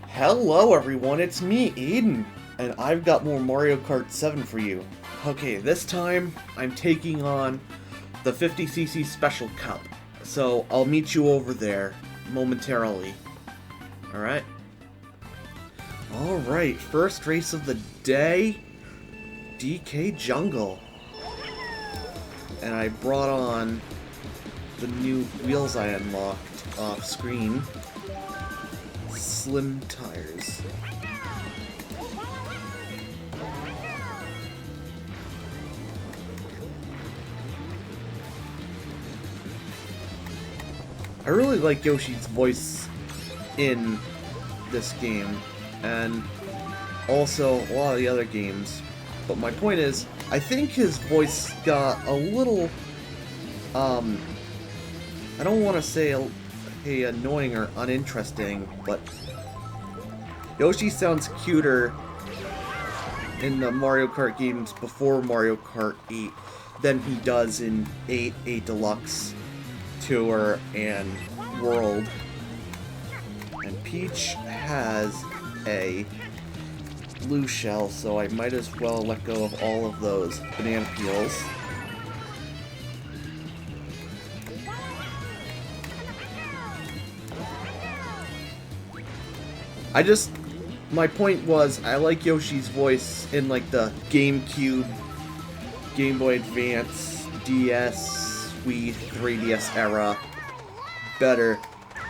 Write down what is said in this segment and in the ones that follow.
Hello everyone, it's me, Aiden, and I've got more Mario Kart 7 for you. Okay, this time I'm taking on the 50cc Special Cup, so I'll meet you over there momentarily. Alright? Alright, first race of the day, DK Jungle. And I brought on the new wheels I unlocked off screen. Slim tires. I really like Yoshi's voice in this game, and also a lot of the other games. But my point is, I think his voice got a little, I don't want to say annoying or uninteresting, but Yoshi sounds cuter in the Mario Kart games before Mario Kart 8 than he does in 8 Deluxe, Tour, and World. And Peach has a blue shell, so I might as well let go of all of those banana peels. My point was, I like Yoshi's voice in like the GameCube, Game Boy Advance, DS, Wii, 3DS era better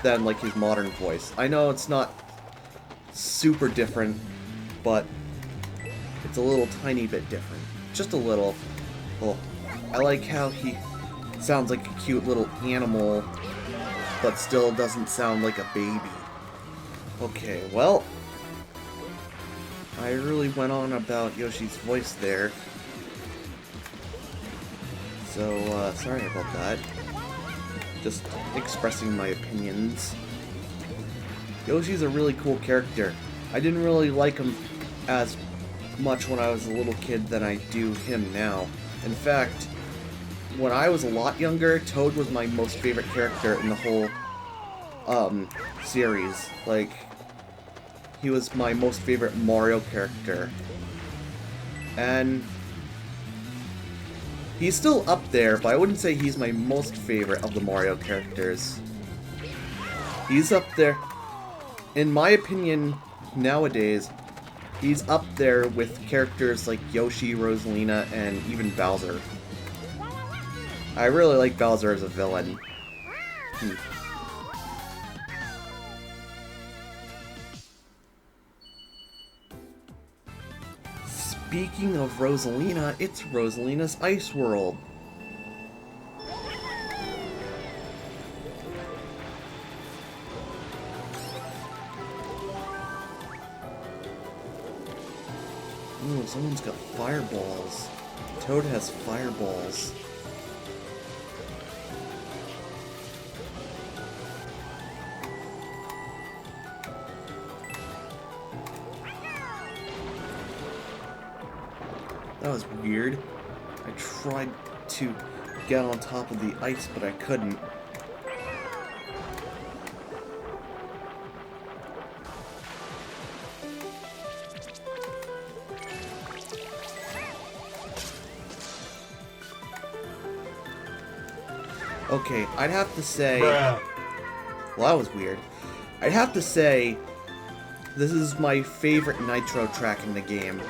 than like his modern voice. I know it's not super different, but it's a little tiny bit different. Just a little. Well, I like how he sounds like a cute little animal, but still doesn't sound like a baby. Okay, well, I really went on about Yoshi's voice there. So, sorry about that. Just expressing my opinions. Yoshi's a really cool character. I didn't really like him as much when I was a little kid than I do him now. In fact, when I was a lot younger, Toad was my most favorite character in the whole series. Like, he was my most favorite Mario character. And he's still up there, but I wouldn't say he's my most favorite of the Mario characters. He's up there. In my opinion, nowadays, he's up there with characters like Yoshi, Rosalina, and even Bowser. I really like Bowser as a villain. Speaking of Rosalina, it's Rosalina's Ice World. Ooh, someone's got fireballs. Toad has fireballs. That was weird. I tried to get on top of the ice, but I couldn't. Okay, I'd have to say... Well, that was weird. I'd have to say this is my favorite Nitro track in the game.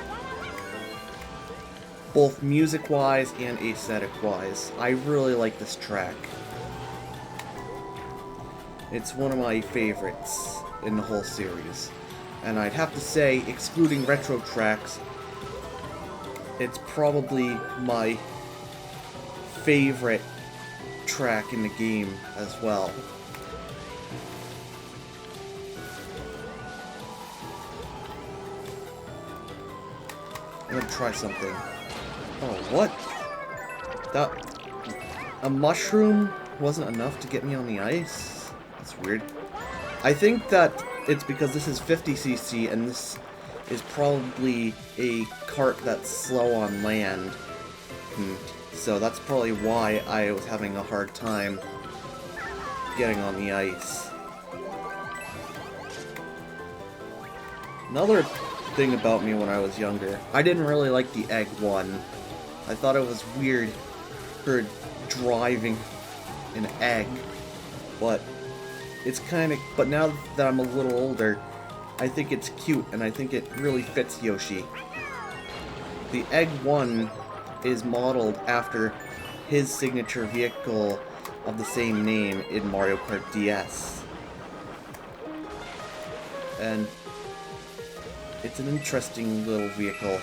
Both music-wise and aesthetic-wise. I really like this track. It's one of my favorites in the whole series. And I'd have to say, excluding retro tracks, it's probably my favorite track in the game as well. I'm gonna try something. Oh, what? A mushroom wasn't enough to get me on the ice? That's weird. I think that it's because this is 50cc and this is probably a kart that's slow on land. So that's probably why I was having a hard time getting on the ice. Another thing about me when I was younger, I didn't really like the egg one. I thought it was weird for driving an egg, but it's kind of. But now that I'm a little older, I think it's cute and I think it really fits Yoshi. The egg one is modeled after his signature vehicle of the same name in Mario Kart DS. And it's an interesting little vehicle.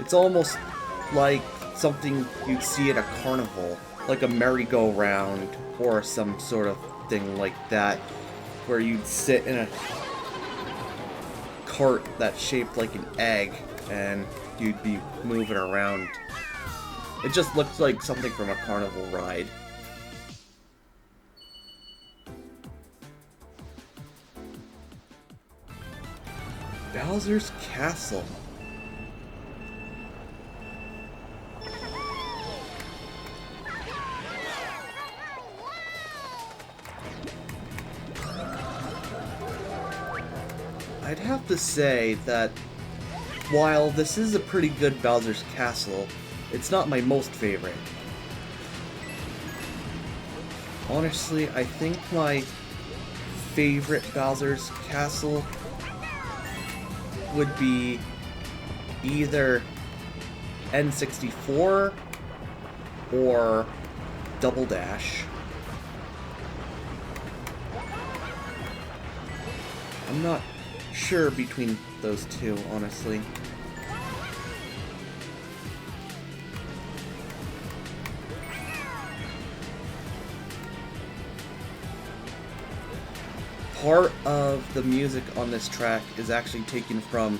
It's almost like something you'd see at a carnival, like a merry-go-round or some sort of thing like that, where you'd sit in a cart that's shaped like an egg and you'd be moving around. It just looks like something from a carnival ride. Bowser's Castle. I'd have to say that while this is a pretty good Bowser's Castle, it's not my most favorite. Honestly, I think my favorite Bowser's Castle would be either N64 or Double Dash. I'm not sure between those two, honestly. Part of the music on this track is actually taken from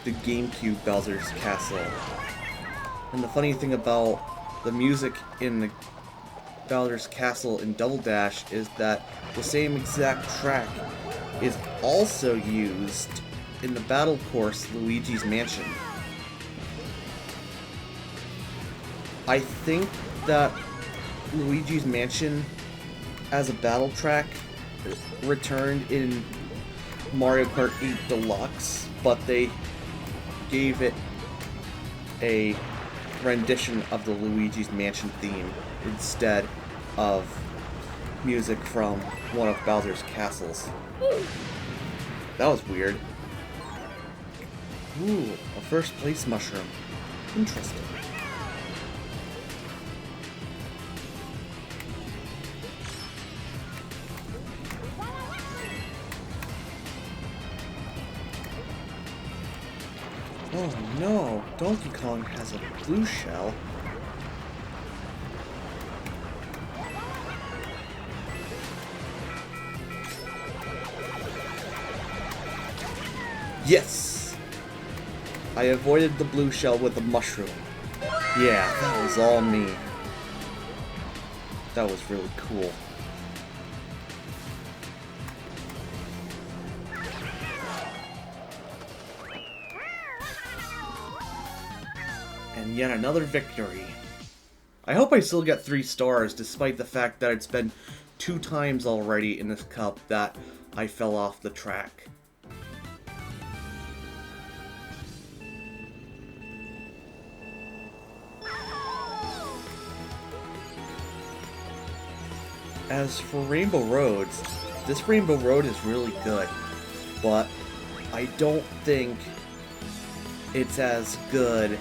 the GameCube Bowser's Castle. And the funny thing about the music in the Bowser's Castle in Double Dash is that the same exact track is also used in the battle course Luigi's Mansion. I think that Luigi's Mansion as a battle track returned in Mario Kart 8 Deluxe, but they gave it a rendition of the Luigi's Mansion theme instead of music from one of Bowser's castles. That was weird. Ooh, a first place mushroom. Interesting. Oh no, Donkey Kong has a blue shell. Yes! I avoided the blue shell with the mushroom. Yeah, that was all me. That was really cool. And yet another victory. I hope I still get 3 stars despite the fact that it's been 2 times already in this cup that I fell off the track. As for Rainbow Roads, this Rainbow Road is really good, but I don't think it's as good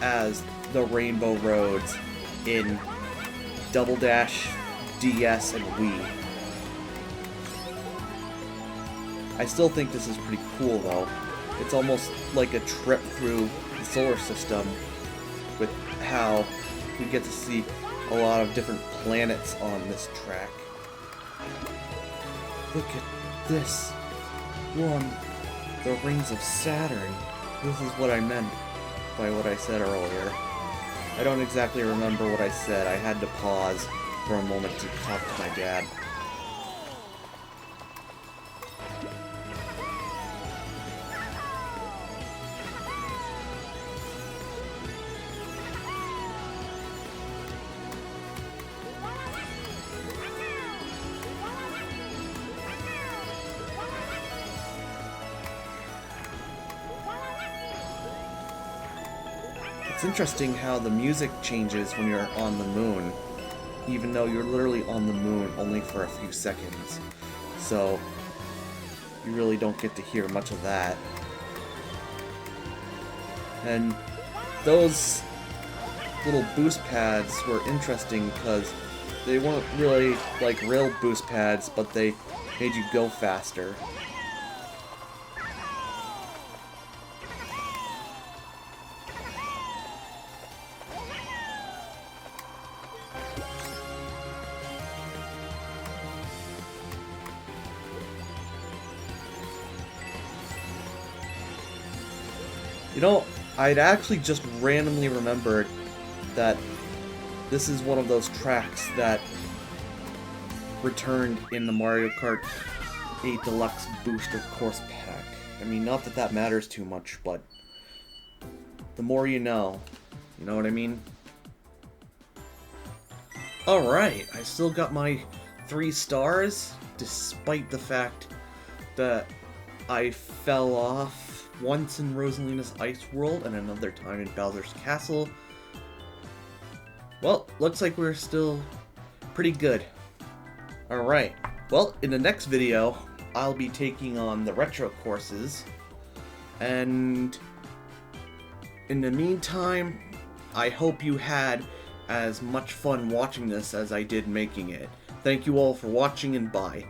as the Rainbow Roads in Double Dash, DS, and Wii. I still think this is pretty cool though. It's almost like a trip through the solar system with how we get to see a lot of different planets on this track. Look at this one, the rings of Saturn. This is what I meant by what I said earlier. I don't exactly remember what I said. I had to pause for a moment to talk to my dad. It's interesting how the music changes when you're on the moon, even though you're literally on the moon only for a few seconds. So, you really don't get to hear much of that. And those little boost pads were interesting because they weren't really like real boost pads, but they made you go faster. You know, I'd actually just randomly remembered that this is one of those tracks that returned in the Mario Kart 8 Deluxe Booster Course Pack. I mean, not that that matters too much, but the more you know. You know what I mean? Alright, I still got my 3 stars, despite the fact that I fell off once in Rosalina's Ice World and another time in Bowser's Castle. Well, looks like we're still pretty good. Alright, well, in the next video, I'll be taking on the retro courses, and in the meantime, I hope you had as much fun watching this as I did making it. Thank you all for watching, and bye.